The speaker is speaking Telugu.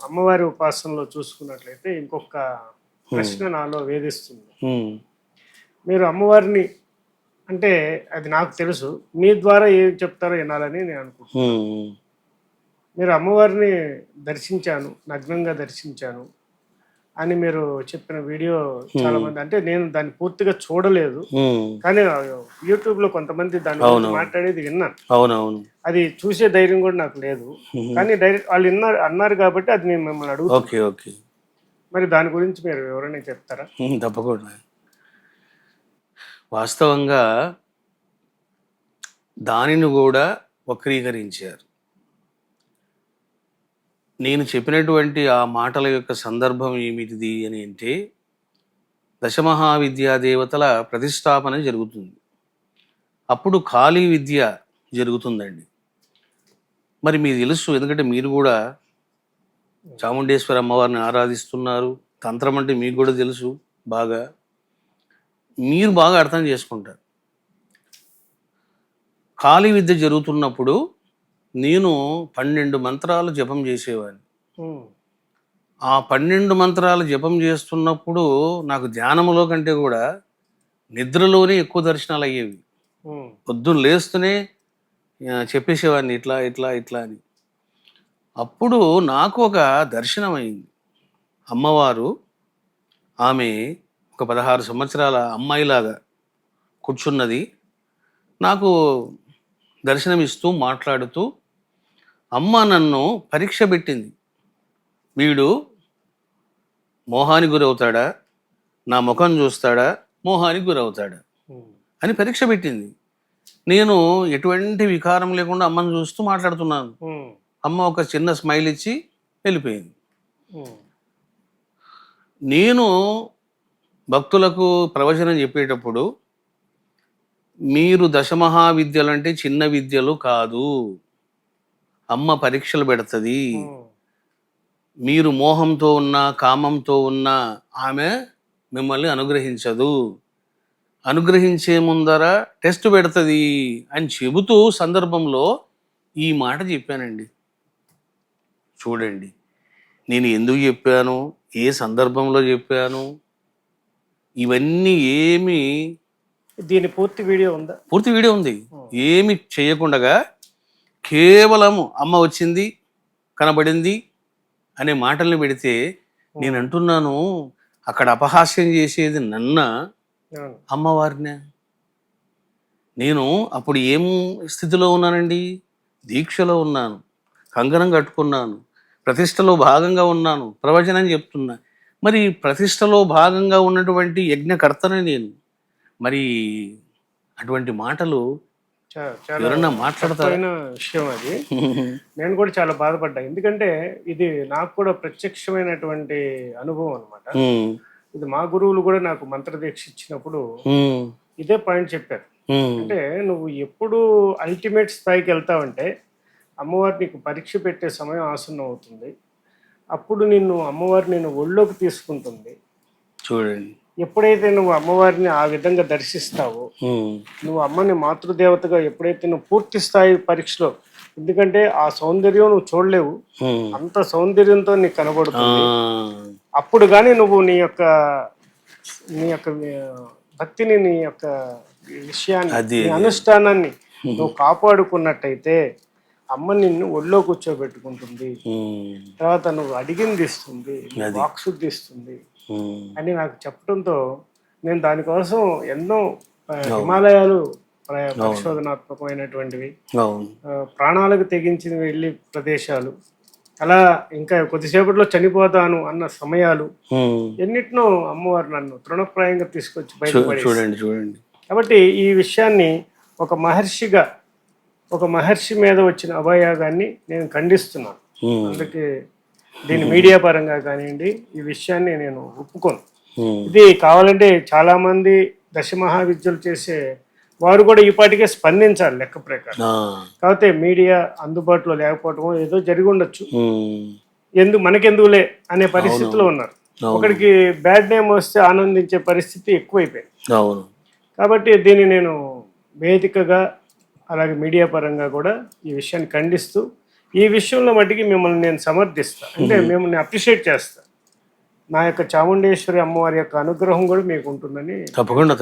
అమ్మవారి ఉపాసనలో చూసుకున్నట్లయితే ఇంకొక హ్మ్. ప్రశ్న నాలో వేధిస్తుంది. హ్మ్. మీరు అమ్మవారిని అంటే అది నాకు తెలుసు. మీ ద్వారా ఏం చెప్తారో వినాలని నేను అనుకుంటున్నాను. హ్మ్. మీరు అమ్మవారిని దర్శించాను, నగ్నంగా దర్శించాను అని మీరు చెప్పిన వీడియో హ్మ్. చాలామంది అంటే నేను దాన్ని పూర్తిగా చూడలేదు. హ్మ్. కానీ యూట్యూబ్‌లో కొంతమంది దాని గురించి అవునవును. మాట్లాడేది విన్నాను. అవునవును. అది చూసే ధైర్యం కూడా నాకు లేదు. హుహు. కానీ డైరెక్ట్ వాళ్ళు అన్నారు కాబట్టి అది నేను మిమ్మల్ని అడుగుతున్నా. ఓకే. ఓకే. మరి దాని గురించి మీరు వివరణ చెప్తారా? తప్పకుండా. వాస్తవంగా దానిని గూడా వక్రీకరించారు. నేను చెప్పినటువంటి ఆ మాటల యొక్క సందర్భం ఏమిటిది అని అంటే, దశమహావిద్యా దేవతల ప్రతిష్టాపన జరుగుతుంది. అప్పుడు ఖాళీ విద్య జరుగుతుందండి. మరి మీకు తెలుసు ఎందుకంటే మీరు గూడా చాముండేశ్వరి అమ్మవారిని ఆరాధిస్తున్నారు. తంత్రం అంటే మీకు గూడా తెలుసు బాగా. మీరు బాగా అర్థం చేసుకుంటారు. ఖాళీ విద్య జరుగుతున్నప్పుడు నేను 12 మంత్రాలు జపం చేసేవాడిని. హ్మ్. ఆ 12 మంత్రాలు జపం చేస్తున్నప్పుడు నాకు ధ్యానములో కంటే కూడా నిద్రలోనే ఎక్కువ దర్శనాలు అయ్యేవి. హ్మ్. పొద్దున్న లేస్తూనే చెప్పేసేవాడిని ఇట్లా ఇట్లా ఇట్లా అని. అప్పుడు నాకు ఒక దర్శనం అయింది. అమ్మవారు ఆమె ఒక 16 సంవత్సరాల అమ్మాయిలాగా కూర్చున్నది. నాకు దర్శనమిస్తూ మాట్లాడుతూ అమ్మ నన్ను పరీక్ష పెట్టింది. వీడు మోహానికి గురవుతాడా, నా ముఖం చూస్తాడా, మోహానికి గురవుతాడా హ్మ్. అని పరీక్ష పెట్టింది. నేను ఎటువంటి వికారం లేకుండా అమ్మని చూస్తూ మాట్లాడుతున్నాను. హ్మ్. అమ్మ ఒక చిన్న స్మైల్ ఇచ్చి వెళ్ళిపోయింది. హ్మ్. నేను భక్తులకు ప్రవచనం చెప్పేటప్పుడు మీరు దశమహావిద్యలంటే చిన్న విద్యలు కాదు, అమ్మ పరీక్షలు పెడుతుంది. హ్మ్. మీరు మోహంతో ఉన్నా కామంతో ఉన్నా ఆమె మిమ్మల్ని అనుగ్రహించదు, అనుగ్రహించే ముందర టెస్ట్ పెడుతుంది అని చెబుతూ సందర్భంలో ఈ మాట చెప్పానండి. చూడండి నేను ఎందుకు చెప్పాను, ఏ సందర్భంలో చెప్పాను, ఇవన్నీ ఏమి దీని పూర్తి వీడియో ఉందా? పూర్తి వీడియో ఉంది. హ్మ్. ఏమి చేయకుండగా కేవలము అమ్మ వచ్చింది, కనబడింది అనే మాటల్ని పెడితే నేను హ్మ్. అంటున్నాను, అక్కడ అపహాస్యం చేసేది నన్న అవును. అమ్మవారినే. నేను అప్పుడు ఏం స్థితిలో ఉన్నానండి? దీక్షలో ఉన్నాను, కంకణం కట్టుకున్నాను, ప్రతిష్టలో భాగంగా ఉన్నాను, ప్రవచనం చెప్తున్నా. మరి ప్రతిష్టలో భాగంగా ఉన్నటువంటి యజ్ఞకర్తనే నేను. మరి అటువంటి మాటలు చాలా ఎవరన్నా మాట్లాడతారా? తప్పైన విషయం అది. నేను కూడా చాలా బాధపడ్డా. ఎందుకంటే ఇది నాకు కూడా ప్రత్యక్షమైనటువంటి అనుభవం అన్నమాట. హ్మ్. ఇది మా గురువులు కూడా నాకు మంత్రదీక్ష ఇచ్చినప్పుడు హ్మ్. ఇదే పాయింట్ చెప్పారు. హ్మ్. అంటే నువ్వు ఎప్పుడు అల్టిమేట్ స్థాయికి వెళ్తావంటే అమ్మవారు నీకు పరీక్ష పెట్టే సమయం ఆసన్నం అవుతుంది. అప్పుడు అమ్మవారు నిన్ను ఒళ్ళోకి తీసుకుంటుంది. చూడండి. ఎప్పుడైతే నువ్వు అమ్మవారిని ఆ విధంగా దర్శిస్తావో, హ్మ్. నువ్వు అమ్మని మాతృదేవతగా ఎప్పుడైతే నువ్వు పూర్తి స్థాయి పరీక్షలో, ఎందుకంటే ఆ సౌందర్యం నువ్వు చూడలేవు. హ్మ్. అంత సౌందర్యంతో నీకు ఆ! కనబడుతుంది. అప్పుడు గాని నువ్వు నీ యొక్క భక్తిని, నీ యొక్క విషయాన్ని, అది నీ అది అది. అనుష్ఠానాన్ని నువ్వు కాపాడుకున్నట్టయితే అమ్మ నిన్ను ఒళ్ళో కూర్చోబెట్టుకుంటుంది. హ్మ్. తర్వాత నువ్వు అడిగింది ఇస్తుంది, నీకు అది. వాక్శుద్ధి ఇస్తుంది హ్మ్. అని నాకు చెప్పడంతో నేను దానికోసం ఎన్నో అవును. హిమాలయాలు అవును. పరిశోధనాత్మకమైనటువంటివి, అవును. ప్రాణాలకు తెగించి వెళ్ళి ప్రదేశాలు, అలా ఇంకా కొద్దిసేపట్లో చనిపోతాను అన్న సమయాలు హ్మ్. ఎన్నిటినో అమ్మవారు నన్ను తృణప్రాయంగా తీసుకొచ్చి బయటపడేసి. చూడండి. చూడండి. కాబట్టి ఈ విషయాన్ని ఒక మహర్షిగా, ఒక మహర్షి మీద వచ్చిన అభయాగాన్ని నేను ఖండిస్తున్నాను. హ్మ్. అందుకే దీని మీడియా పరంగా కానివ్వండి, ఈ విషయాన్ని నేను ఒప్పుకోను. హ్మ్. ఇది కావాలంటే చాలామంది దశమహావిద్యలు చేసే వారు కూడా ఈ పాటికే స్పందించాలి లెక్క ప్రకారం. ఆ! కాకపోతే మీడియా అందుబాటులో లేకపోవటమో ఏదో జరిగి ఉండొచ్చు. హ్మ్. మనకెందుకులే అనే పరిస్థితిలో అవునవును. ఉన్నారు. అవును. ఒకడికి బ్యాడ్ నేమ్ వస్తే ఆనందించే పరిస్థితి ఎక్కువైపోయింది. అవును. కాబట్టి దీన్ని నేను వేదికగా, అలాగే మీడియా పరంగా కూడా ఈ విషయాన్ని ఖండిస్తూ, ఈ విషయంలో మటుకి మిమ్మల్ని నేను సమర్థిస్తా, అంటే మిమ్మల్ని అప్రిషియేట్ చేస్తా. నా యొక్క చాముండేశ్వరి అమ్మవారి యొక్క అనుగ్రహం కూడా మీకు ఉంటుందని తప్పకుండా